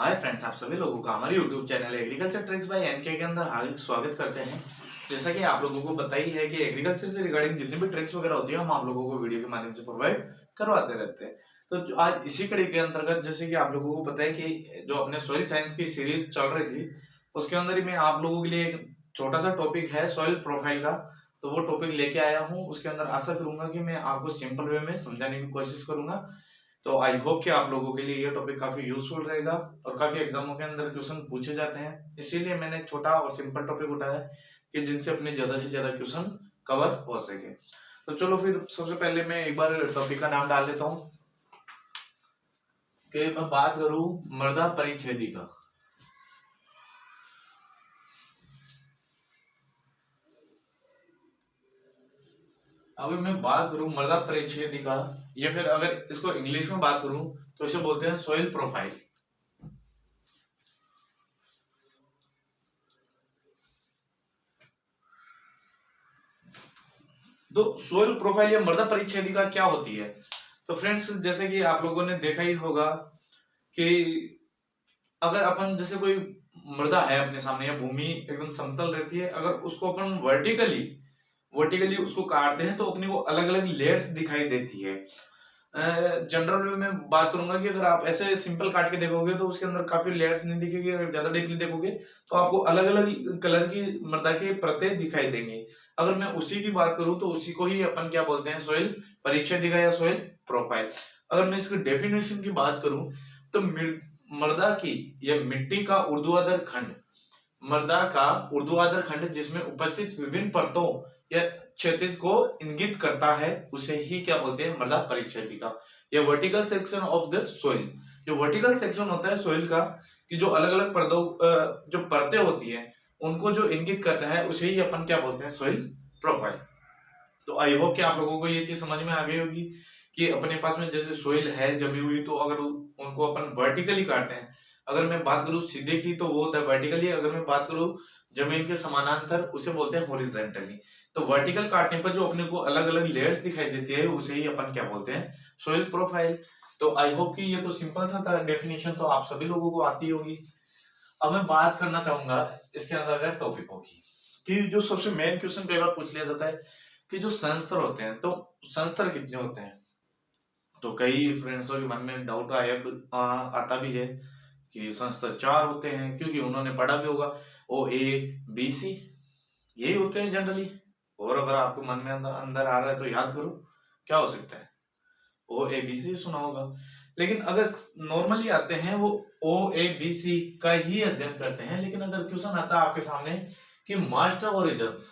Hi friends, आप सभी लोगों का हमारे YouTube channel agriculture tricks by NK के अंदर हार्दिक स्वागत करते हैं। जैसा कि आप लोगों को पता ही है कि एग्रीकल्चर से रिगार्डिंग जितनी भी ट्रिक्स वगैरह होती है हम आप लोगों को वीडियो के माध्यम से प्रोवाइड करवाते रहते हैं। तो आज इसी कड़ी के अंतर्गत जैसे कि आप लोगों को पता है कि जो अपने सॉइल साइंस की सीरीज चल रही थी उसके अंदर ही मैं आप लोगों के लिए एक छोटा सा टॉपिक है सॉइल प्रोफाइल का, तो वो टॉपिक लेके आया हूँ। उसके अंदर आशा करूंगा कि मैं आपको सिंपल वे में समझाने की कोशिश करूंगा। तो आई होप कि आप लोगों के लिए ये टॉपिक काफी यूजफुल रहेगा और काफी एग्जामों के अंदर क्वेश्चन पूछे जाते हैं, इसीलिए मैंने एक छोटा और सिंपल टॉपिक उठाया कि जिनसे अपने ज्यादा से ज्यादा क्वेश्चन कवर हो सके। तो चलो फिर सबसे पहले मैं एक बार टॉपिक का नाम डाल देता हूँ कि मैं बात करूं मृदा परिच्छेदी का। अगर मैं बात करूं मृदा परिच्छेदी का या फिर अगर इसको इंग्लिश में बात करूं तो इसे बोलते हैं सॉइल प्रोफाइल। तो सोइल प्रोफाइल या मृदा परिच्छेदिका क्या होती है? तो फ्रेंड्स, जैसे कि आप लोगों ने देखा ही होगा कि अगर अपन जैसे कोई मृदा है अपने सामने या भूमि एकदम समतल रहती है, अगर उसको अपन वर्टिकली उसको काटते हैं तो अपने को अलग अलग लेयर्स दिखाई देती है। जनरल वे में बात करूंगा कि अगर आप ऐसे सिंपल काट के देखोगे तो उसके अंदर काफी लेयर्स नहीं दिखेगी। अगर ज्यादा डीपली देखोगे तो आपको अलग अलग कलर की मृदा की परतें दिखाई देंगी। अगर मैं उसी की बात करूं तो उसी को ही अपन क्या बोलते हैं, सोइल परिच्छेदिका या सोइल प्रोफाइल। अगर मैं इसकी डेफिनेशन की बात करूं तो मृदा की या मिट्टी का ऊर्ध्वाधर खंड, मृदा का ऊर्ध्वाधर खंड जिसमें उपस्थित विभिन्न परतों या क्षैतिज को इंगित करता है, उसे ही क्या बोलते हैं, मृदा परिच्छेदिका या vertical section of the soil. जो वर्टिकल सेक्शन होता है सोइल का, कि जो अलग अलग परतों जो परतें होती हैं उनको जो इंगित करता है, उसे ही अपन क्या बोलते हैं, सोइल प्रोफाइल। तो आई होप कि आप लोगों को ये चीज समझ में आ गई होगी कि अपने पास में जैसे सोइल है जमी हुई, तो अगर उनको अपन वर्टिकली काटते हैं, अगर मैं बात करूं सीधे की तो वो होता है वर्टिकली, अगर मैं बात करूं जमीन के समानांतर उसे बोलते हैं हॉरिजॉन्टली। तो वर्टिकल काटने पर जो अपने को अलग अलग लेयर्स दिखाई देती है उसे ही अपन क्या बोलते हैं, सोइल प्रोफाइल। तो आई होप कि ये तो सिंपल सा था, डेफिनेशन तो आप सभी लोगों को आती होगी। अब मैं बात करना चाहूंगा इसके अंदर टॉपिकों की, कि जो सबसे मेन क्वेश्चन कई बार पूछ लिया जाता है कि जो संस्तर होते हैं, तो संस्तर कितने होते हैं? तो कई फ्रेंड्सों के मन में डाउट आता भी है कि संस्तर 4 होते हैं, क्योंकि उन्होंने पढ़ा भी होगा ओ ए बी सी, यही होते हैं जनरली। और अगर आपको मन में अंदर आ रहा है तो याद करो क्या हो सकता है, ओ ए बी सी सुना होगा। लेकिन अगर नॉर्मली आते हैं वो ओ ए बी सी का ही अध्ययन करते हैं, लेकिन अगर क्वेश्चन आता है आपके सामने कि मास्टर होराइजन्स,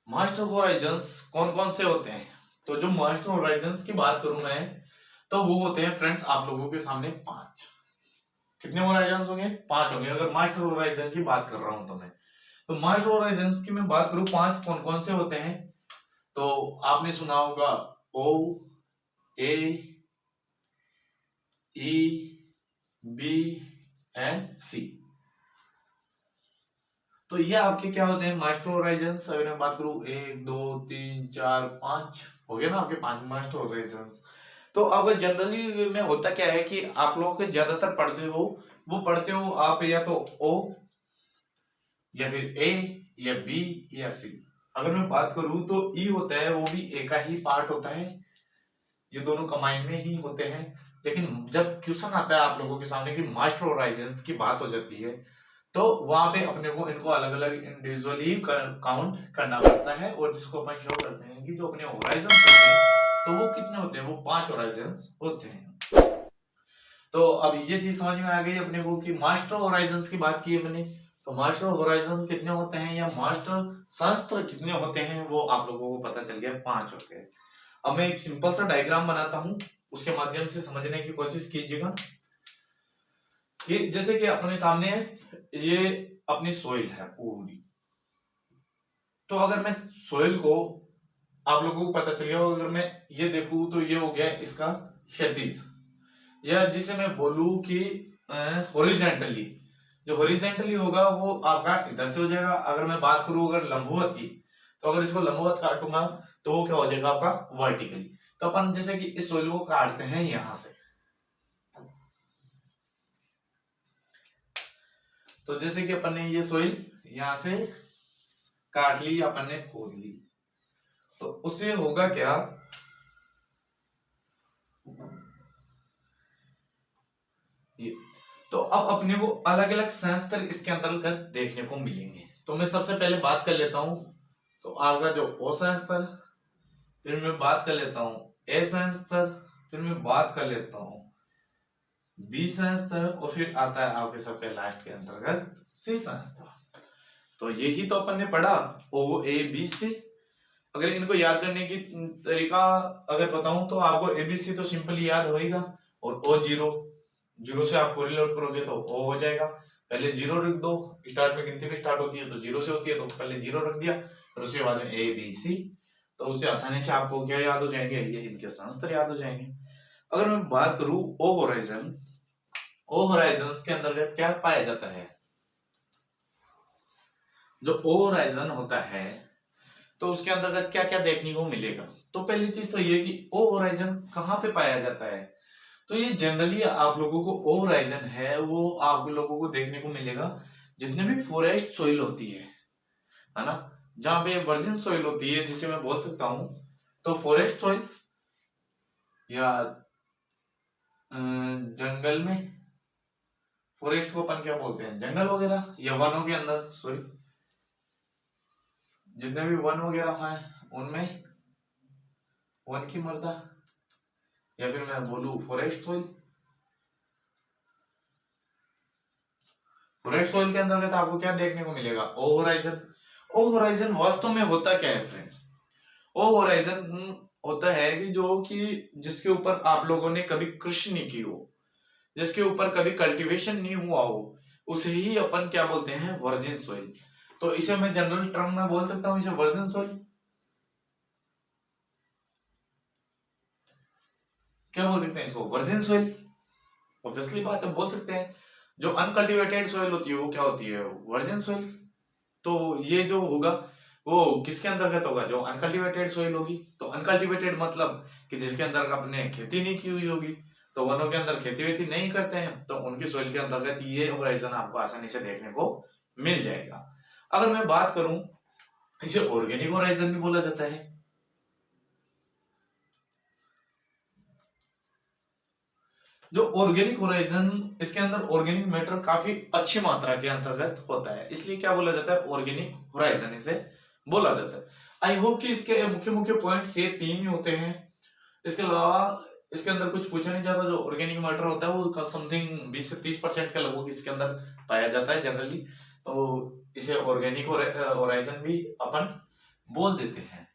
मास्टर होराइजन्स कौन कौन से होते हैं, तो जो मास्टर होराइजन्स की बात करूं मैं तो वो होते हैं फ्रेंड्स आप लोगों के सामने 5। कितने होराइजन्स होंगे? 5 होंगे। अगर मास्टर होराइजन की बात कर रहा हूं तो मैं, तो मास्टर होराइजन्स की मैं बात करूं 5 कौन कौन से होते हैं, तो आपने सुना होगा ओ ए ई बी एंड सी। तो ये आपके क्या होते हैं, मास्टर होराइजन्स। अगर मैं बात करूं 1 2 3 4 5 हो गया ना आपके 5 मास्टर होराइजन्स। तो अब जनरली में होता क्या है कि आप लोग ज्यादातर पढ़ते हो आप या तो ओ या फिर ए या बी या सी। अगर मैं बात करूं तो ई होता है, वो भी ए का ही पार्ट होता है, ये दोनों कंबाइन में ही होते हैं। लेकिन जब क्वेश्चन आता है आप लोगों के सामने कि मास्टर होराइजन्स की बात हो जाती है, तो वहां पे अपने को इनको अलग अलग इंडिविजुअली काउंट करना पड़ता है, और जिसको अपन शो करते हैं कि जो अपने होराइजन होते हैं तो वो कितने होते हैं, वो 5 होराइजन्स होते हैं। तो अब ये चीज समझ में आ गई अपने को कि मास्टर होराइजन्स की बात की है मैंने, तो मास्टर होराइजन कितने होते हैं या मास्टर संस्त्र कितने होते हैं वो आप लोगों को पता चल गया, 5 होते हैं। अब मैं एक सिंपल सा डायग्राम बनाता हूं, उसके माध्यम से समझने की कोशिश कीजिएगा। कि जैसे कि अपने सामने ये अपनी सोइल है पूरी, तो अगर मैं सोइल को, आप लोगों को पता चल गया, अगर मैं ये देखूं तो ये हो गया इसका क्षैतिज, या जिसे मैं बोलूं कि हॉरिजॉन्टली, जो हॉरिजॉन्टली होगा वो आपका इधर से हो जाएगा। अगर मैं बात करूं अगर लंबवती, तो अगर इसको लंबवत काटूंगा तो वो क्या हो जाएगा आपका वर्टिकली। तो अपन जैसे कि इस सोइल को काटते हैं यहां से, तो जैसे कि अपन ने ये सोइल यहां से काट ली, अपन ने खोद ली, तो उससे होगा क्या, ये तो अब अपने को अलग अलग संस्तर इसके अंतर्गत देखने को मिलेंगे। तो मैं सबसे पहले बात कर लेता हूं, तो आपका जो ओ संस्तर, फिर मैं बात कर लेता हूं ए संस्तर, फिर मैं बात कर लेता हूं बी संस्तर, और फिर आता है आपके सबके लास्ट के अंतर्गत सी संस्तर। तो यही तो अपन ने पढ़ा ओ ए बी सी। अगर इनको याद करने की तरीका अगर बताऊं तो आपको एबीसी तो सिंपली याद होएगा, और ओ जीरो, जीरो से आप कोरिलेट करोगे तो ओ हो जाएगा। पहले जीरो रख दो, स्टार्ट में गिनती भी स्टार्ट होती है तो जीरो से होती है, तो पहले जीरो रख दिया, और उसके बाद में ए बी सी, तो उससे आसानी से आपको क्या याद हो जाएंगे, ये इनके संस्तर याद हो जाएंगे। अगर मैं बात करूं ओ होराइजन, ओ होराइजन के अंतर्गत क्या पाया जाता है, जो ओ होराइजन होता है तो उसके अंतर्गत क्या क्या देखने को मिलेगा। तो पहली चीज तो ये कि ओ होराइजन कहाँ पे पाया जाता है, तो ये जनरली आप लोगों को ओ होराइजन है वो आप लोगों को देखने को मिलेगा जितने भी फॉरेस्ट सॉइल होती है ना, जहां पे वर्जिन सॉइल होती है, जिसे मैं बोल सकता हूं तो फॉरेस्ट सॉइल, या जंगल में, फॉरेस्ट को अपन क्या बोलते हैं, जंगल वगैरह, या वनों के अंदर, सॉरी जितने भी वन वगैरह हैं उनमें वन की मृदा, या फिर मैं बोलूं फॉरेस्ट सॉइल। फॉरेस्ट सॉइल के अंतर्गत आपको क्या देखने को मिलेगा, ओ होराइजन। ओ होराइजन वास्तव में होता क्या है फ्रेंड्स, ओ होराइजन होता है कि जो कि जिसके ऊपर आप लोगों ने कभी कृषि नहीं की हो, जिसके ऊपर कभी कल्टीवेशन नहीं हुआ हो, उसे ही अपन क्या बोलते हैं, वर्जिन सॉइल। तो इसे मैं जनरल टर्म में बोल सकता हूं, इसे वर्जिन सॉइल क्या बोल सकते हैं, इसको वर्जिन सॉइल। ऑब्वियसली बात है, बोल सकते हैं। जो अनकल्टिवेटेड सॉइल होती है वो क्या होती है, वर्जिन सॉइल। तो ये जो होगा वो किसके अंतर्गत होगा, जो अनकल्टिवेटेड सॉइल होगी। तो अनकल्टिवेटेड मतलब कि जिसके अंदर आपने खेती नहीं की हुई होगी, तो वनों के अंदर खेती वेती नहीं करते हैं, तो उनकी सॉइल के अंतर्गत ये होराइजन आपको आसानी से देखने को मिल जाएगा। अगर मैं बात करूं, इसे ऑर्गेनिक होराइजन भी बोला जाता है। जो ऑर्गेनिक होराइजन, इसके अंदर ऑर्गेनिक मैटर काफी अच्छी मात्रा के अंतर्गत होता है, इसलिए क्या बोला जाता है, ऑर्गेनिक होराइजन इसे बोला जाता है। आई होप कि इसके मुख्य मुख्य पॉइंट्स ये तीन ही होते हैं। इसके अलावा इसके अंदर कुछ पूछा नहीं जाता। जो ऑर्गेनिक मैटर होता है वो समथिंग 20 से 30% के लगभग इसके अंदर पाया जाता है जनरली, तो इसे ऑर्गेनिक होराइजन भी अपन बोल देते हैं।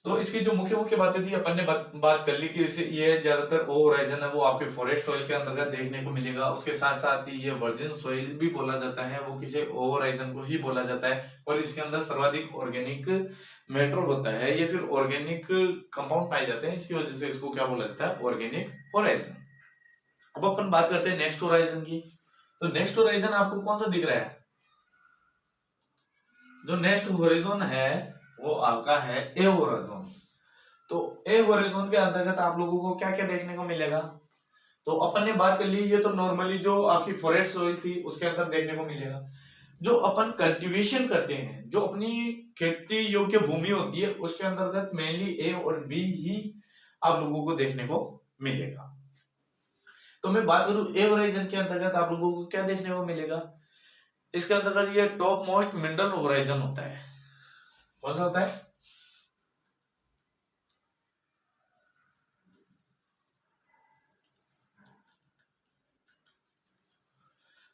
तो इसकी जो मुख्य मुख्य बातें थी अपन ने बात कर ली कि इसे ये ज्यादातर ओ होराइजन है वो आपके फॉरेस्ट सॉइल के अंतर्गत देखने को मिलेगा। उसके साथ साथ ही ये वर्जिन सॉइल भी बोला जाता है, वो किसी ओ होराइजन को ही बोला जाता है, और इसके अंदर सर्वाधिक ऑर्गेनिक मैटर होता है, ये फिर ऑर्गेनिक कंपाउंड पाए जाते हैं, इसकी वजह से इसको क्या बोला जाता है, ऑर्गेनिक होराइजन। अब अपन बात करते हैं नेक्स्ट होराइजन की। तो नेक्स्ट होराइजन आपको कौन सा दिख रहा है, जो नेक्स्ट होराइजन है वो आपका है ए होराइजन। तो ए होराइजन के अंतर्गत आप लोगों को क्या क्या देखने को मिलेगा, तो अपन ने बात कर ली, ये तो नॉर्मली जो आपकी फॉरेस्ट सॉइल थी उसके अंदर देखने को मिलेगा। जो अपन कल्टीवेशन करते हैं, जो अपनी खेती योग्य भूमि होती है, उसके अंतर्गत मेनली ए और बी ही आप लोगों को देखने को मिलेगा। तो मैं बात करूं ए होराइजन के अंतर्गत आप लोगों को क्या देखने को मिलेगा, इसके अंतर्गत ये टॉप मोस्ट मिनरल होराइजन होता है। कौन सा होता है,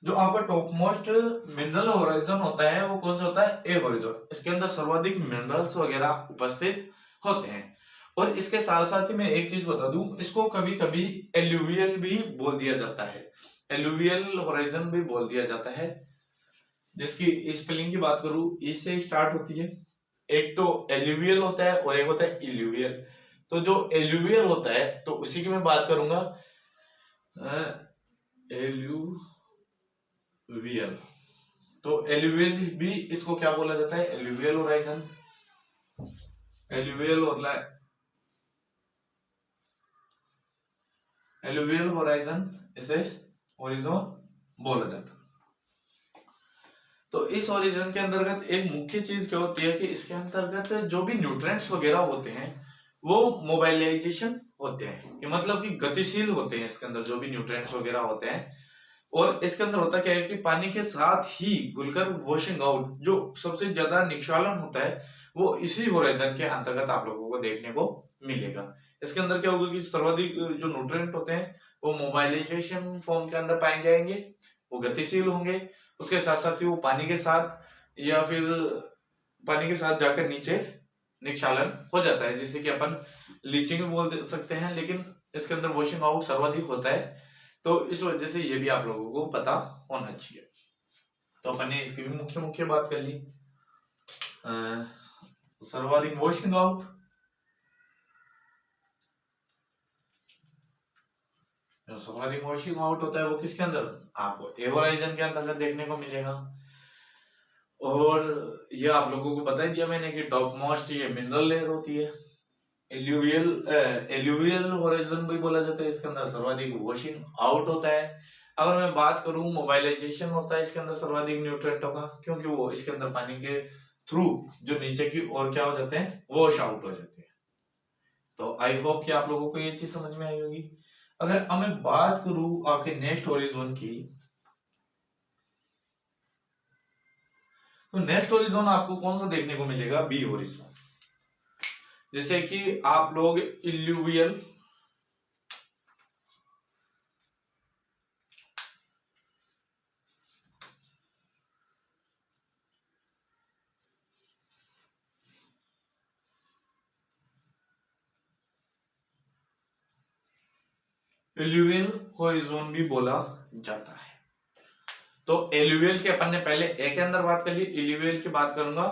जो आपका टॉप मोस्ट मिनरल होराइजन होता है वो कौन सा होता है, ए होराइजन। इसके अंदर सर्वाधिक मिनरल्स वगैरह उपस्थित होते हैं। और इसके साथ साथ ही मैं एक चीज बता दूं, इसको कभी कभी एलुवियल भी बोल दिया जाता है, एलुवियल होराइजन भी बोल दिया जाता है, जिसकी स्पेलिंग की बात करूं ई से स्टार्ट होती है। एक तो एलुवियल होता है और एक होता है इल्यूवियल। तो जो एलुवियल होता है तो उसी की मैं बात करूंगा, एलुवियल। तो एलुवियल भी इसको क्या बोला जाता है, alluvial horizon, alluvial alluvial horizon इसे होरिजोन बोला जाता है। तो इस होरिजन के अंतर्गत एक मुख्य चीज क्या होती है कि इसके अंतर्गत जो भी न्यूट्रिएंट्स वगैरह होते हैं वो मोबाइलाइजेशन होते हैं, कि मतलब कि गतिशील होते हैं इसके अंदर जो भी न्यूट्रिएंट्स वगैरह होते हैं। और इसके अंदर होता क्या है कि पानी के साथ ही घुलकर वॉशिंग आउट, जो सबसे ज्यादा निक्षालन होता है वो इसी होराइजन के अंतर्गत आप लोगों को देखने को मिलेगा। इसके अंदर क्या होगा कि सर्वाधिक जो न्यूट्रिएंट होते हैं वो मोबाइलाइजेशन फॉर्म के अंदर पाए जाएंगे, वो गतिशील होंगे, उसके साथ साथ ही वो पानी के साथ या फिर पानी के साथ जाकर नीचे निक्षालन हो जाता है, जिसे कि अपन लीचिंग भी बोल सकते हैं, लेकिन इसके अंदर वॉशिंग आउट सर्वाधिक होता है। तो इस वजह से ये भी आप लोगों को पता होना चाहिए। तो अपन ने इसकी भी मुख्य मुख्य बात कर ली। सर्वाधिक वॉशिंग आउट, जो सर्वाधिक वॉशिंग आउट होता है वो किसके अंदर, आपको ए होराइजन के अंतर्गत देखने को मिलेगा। और ये आप लोगों को बता ही दिया मैंने कि टॉप मोस्ट ये मिनरल लेयर होती है। एल्यूवियल होराइजन भी बोला जाता है, इसके अंदर सर्वाधिक वॉशिंग आउट होता है। अगर मैं बात करूं मोबाइलाइजेशन होता है इसके अंदर सर्वाधिक न्यूट्रिएंटों का, क्योंकि वो इसके अंदर पानी के थ्रू जो नीचे की ओर क्या हो जाते हैं, वॉश आउट हो जाते हैं। तो आई होप कि आप लोगों को ये चीज समझ में आई होगी। अगर मैं बात करूं आपके नेक्स्ट होरिजोन की, तो नेक्स्ट होरिजोन आपको कौन सा देखने को मिलेगा, बी होरिजोन। जैसे कि आप लोग इल्यूवियल, एल्यूवियल होरिजोन भी बोला जाता है। तो एल्यूवियल के अपन ने पहले ए के अंदर बात कर ली, एल्यूवियल की बात करूंगा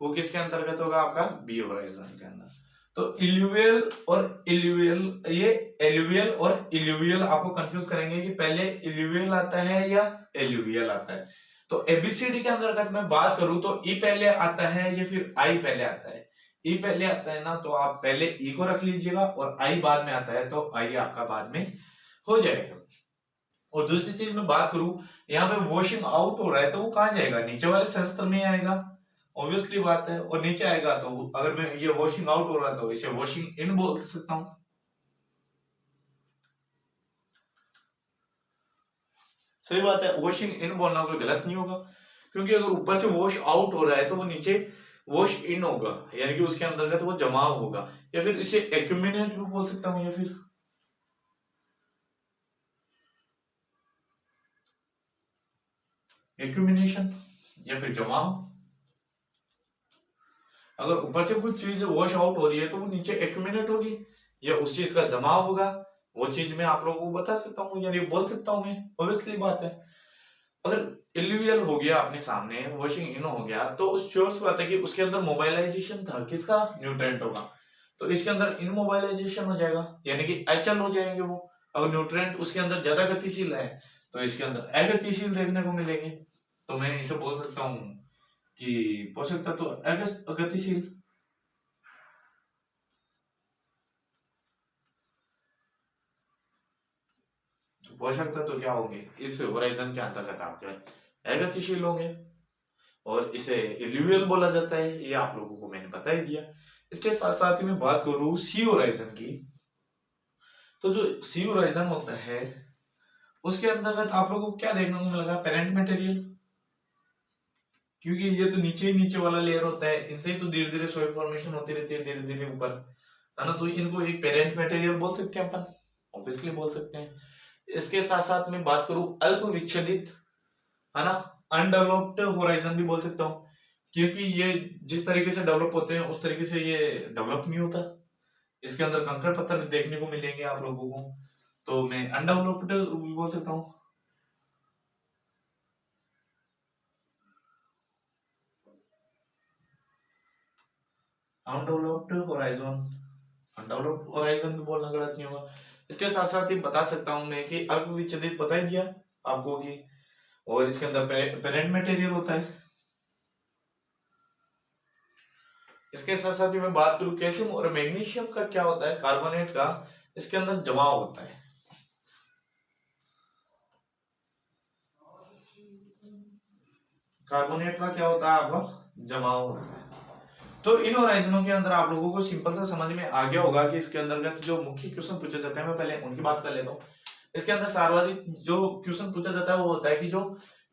वो किसके अंतर्गत होगा, आपका बी होराइजन के अंदर। तो इल्यूवियल और इल्यूवियल, ये एल्यूवियल और इल्यूवियल आपको कंफ्यूज करेंगे कि पहले इल्यूवियल आता है या एल्यूवियल आता है। तो एबीसीडी के अंतर्गत मैं बात करूं तो ई पहले आता है या फिर आई पहले आता है। ई पहले आता है ना, तो आप पहले ई को रख लीजिएगा, और आई बाद में आता है तो आई आपका बाद में हो जाएगा। और दूसरी चीज मैं बात करूं, यहाँ पे वॉशिंग आउट हो रहा है तो वो कहाँ जाएगा, नीचे वाले शस्त्र में आएगा, ऑब्वियसली बात है। और नीचे आएगा तो अगर मैं ये वॉशिंग आउट हो रहा है तो इसे वॉशिंग इन बोल सकता हूं। सही बात है, वॉशिंग इन बोलना कोई गलत नहीं होगा, क्योंकि अगर ऊपर से वॉश आउट हो रहा है तो वो नीचे वॉश इन होगा, यानी कि उसके अंतर्गत वो जमाव होगा। या फिर इसे एक्यूमिनेट भी बोल सकता हूँ, या फिर एक्यूमिनेशन, या फिर जमाव। अगर ऊपर से कुछ चीज वॉश आउट हो रही है तो वो नीचे एक्यूमिनेट होगी या उस चीज का जमाव होगा, वो चीज मैं आप लोगों को बता सकता हूँ, यानी बोल सकता हूँ मैं, ऑब्वियसली बात है। अगर इल्यूवियल हो गया अपने सामने, वॉशिंग इन हो गया, तो उस श्योर सी बात है कि उसके अंदर मोबाइलाइजेशन था किसका, न्यूट्रिएंट होगा, तो इसके अंदर इनमोबाइलाइजेशन हो जाएगा, यानी कि अचल हो जाएंगे वो। अगर न्यूट्रिएंट उसके अंदर ज्यादा गतिशील है तो इसके अंदर अगतिशील देखने को मिलेंगे। तो मैं इसे बोल सकता हूँ कि पोषक तत्व अगतिशील। तो पोषक तत्व क्या होंगे इस होराइजन के अंतर्गत आपके अगतिशील होंगे, और इसे इल्यूवियल बोला जाता है, ये आप लोगों को मैंने बता ही दिया। इसके साथ साथ ही मैं बात करूं सी होराइजन की, तो जो सी होराइजन होता है उसके अंतर्गत आप लोगों को क्या देखने को मिलेगा, पेरेंट मटेरियल, क्योंकि ये तो नीचे ही नीचे वाला लेयर होता है, इनसे ही तो धीरे धीरे सॉइल फॉर्मेशन होती रहती है धीरे धीरे ऊपर, है ना। तो इनको एक पेरेंट मटेरियल बोल सकते हैं अपन, ऑब्वियसली बोल सकते हैं। इसके साथ साथ मैं बात करूं अल्प विच्छेदित, है ना, अनडेवलप्ड होराइजन भी बोल सकता हूँ, क्योंकि ये जिस तरीके से डेवलप होते हैं उस तरीके से ये डेवलप नहीं होता। इसके अंदर कंकड़ पत्थर देखने को मिलेंगे आप लोगों को, तो मैं अनडेवलप्ड भी बोल सकता हूँ। अनडेवलप्ड होराइजन, अनडेवलप्ड होराइजन भी बोलना गलत नहीं होगा। इसके साथ साथ ही बता सकता हूं मैं कि अल्प विच्छेदित बता ही दिया आपको कि और इसके अंदर पेरेंट मटेरियल होता है। इसके साथ साथ ही मैं बात करूं कैल्शियम और मैग्नीशियम का क्या होता है, कार्बोनेट का इसके अंदर जमाव होता है। कार्बोनेट का क्या होता है, आपका जमाव होता है। तो इन होराइजनों के अंदर आप लोगों को सिंपल सा समझ में आ गया होगा कि इसके अंतर्गत जो मुख्य क्वेश्चन पूछे जाते हैं, मैं पहले उनकी बात कर लेता हूँ। इसके अंदर सर्वाधिक जो क्वेश्चन पूछा जाता है वो होता है कि जो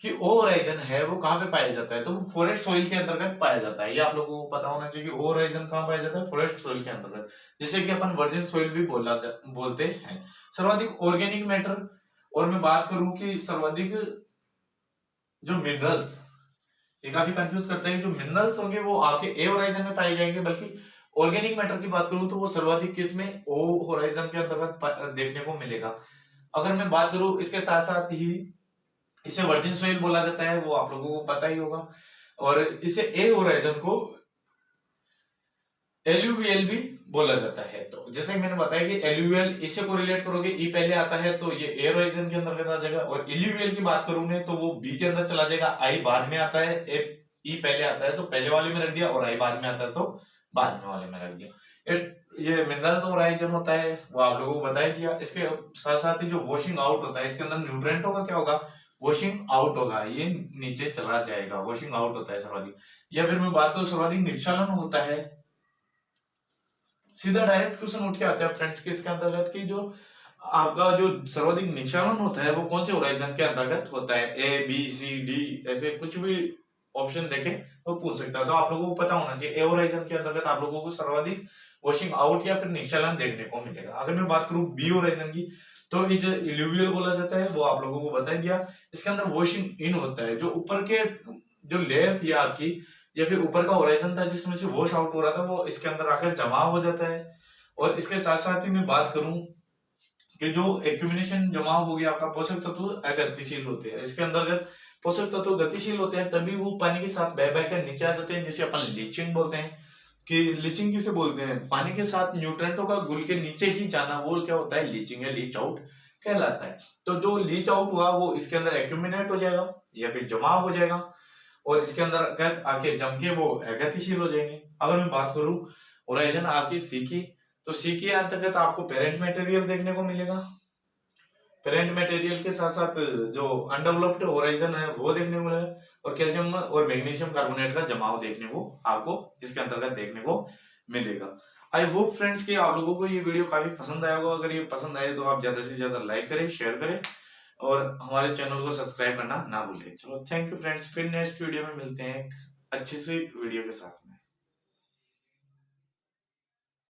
कि ओ होराइजन है वो कहाँ पे पाया जाता है, तो वो फॉरेस्ट सॉइल के अंतर्गत पाया जाता है। ये आप लोगों को पता होना चाहिए कि ओ होराइजन कहाँ पाया जाता है, फॉरेस्ट सॉइल के अंतर्गत, जिसे कि अपन वर्जिन सॉइल भी बोलते हैं। सर्वाधिक ऑर्गेनिक मैटर, और मैं बात करूं कि सर्वाधिक जो मिनरल्स, ये काफी कंफ्यूज करता है, जो मिनरल्स होंगे वो आपके ए होराइजन में पाए जाएंगे, बल्कि ऑर्गेनिक मैटर की बात करूं तो वो सर्वाधिक किस में, ओ होराइजन के अंतर्गत देखने को मिलेगा। अगर मैं बात करूं इसके साथ साथ ही इसे वर्जिन सोइल बोला जाता है, वो आप लोगों को पता ही होगा। और इसे ए होराइजन को एल्यूवियल भी बोला जाता है। तो जैसे मैंने बताया कि एल्यूवियल इसे को रिलेट करोगे, ई पहले आता है तो ये ए होराइजन के अंतर्गत आ जाएगा, और इल्यूवियल की बात करूं मैं तो वो बी के अंदर चला जाएगा, आई बाद में आता है, ई पहले आता है तो पहले वाले में रख दिया, और आई बाद में आता है तो बाद में वाले में रख दिया। ये मिनरल होराइजन होता है वो आप लोगों को बता ही दिया। इसके साथ साथ ही जो वॉशिंग आउट होता है, इसके अंदर न्यूट्रेंटों का क्या होगा, वॉशिंग आउट होगा, ये नीचे चला जाएगा, वॉशिंग आउट होता है सर्वाधिक। या फिर मैं बात करूं सर्वाधिक निक्षालन होता है, सीधा डायरेक्ट क्वेश्चन उठ के आता है फ्रेंड्स कि इसके अंतर्गत की जो आपका जो सर्वाधिक निक्षालन होता है वो कौन से होराइजन के अंतर्गत होता है, ए बी सी डी, ऐसे कुछ भी ऑप्शन देखे तो पूछ सकता है। तो आप लोगों को पता होना चाहिए ए होराइजन के अंतर्गत आप लोगों को सर्वाधिक वॉशिंग आउट या फिर निक्षालन देखने को मिलेगा। अगर मैं बात करूं बी होराइजन की तो इसे इल्यूवियल बोला जाता है, वो आप लोगों को बता दिया। इसके अंदर वॉशिंग इन होता है, जो ऊपर के जो लेयर थी आपकी या फिर ऊपर का होराइजन था जिसमें से वॉश आउट हो रहा था, वो इसके अंदर आकर जमा हो जाता है। और इसके साथ साथ ही मैं बात करूं कि जो एक्यूमिनेशन जमा हो गया आपका, पोषक तत्व अगतिशील होते हैं, इसके अंतर्गत पोषक तत्व गतिशील होते हैं तभी वो पानी के साथ बह बहकर नीचे आ जाते हैं, जिसे अपन लीचिंग बोलते हैं। कि लीचिंग किसे बोलते हैं, पानी के साथ न्यूट्रेंटों का घुल के नीचे ही जाना, वो क्या होता है, लीचिंग है, लीच आउट कहलाता है। तो जो लीच आउट हुआ वो इसके अंदर एक्यूमिनेट हो जाएगा या फिर जमा हो जाएगा, और इसके अंदर आके जम के वो गतिशील हो जाएंगे। अगर मैं बात करूं होराइजन आपकी सी की, तो सी के अंतर्गत आपको पेरेंट मटेरियल देखने को मिलेगा। पेरेंट मटेरियल के साथ साथ जो अनडेवलप्ड होराइजन है वो देखने को मिलेगा, और कैल्शियम और मैग्नीशियम कार्बोनेट का जमाव देखने को आपको इसके अंतर्गत देखने को मिलेगा। आई होप फ्रेंड्स कि आप लोगों को ये वीडियो काफी पसंद आया होगा। अगर ये पसंद आए तो आप ज्यादा से ज्यादा लाइक करें, शेयर करें, और हमारे चैनल को सब्सक्राइब करना ना भूलें। चलो थैंक यू फ्रेंड्स, फिर नेक्स्ट वीडियो में मिलते हैं एक अच्छी सी वीडियो के साथ में।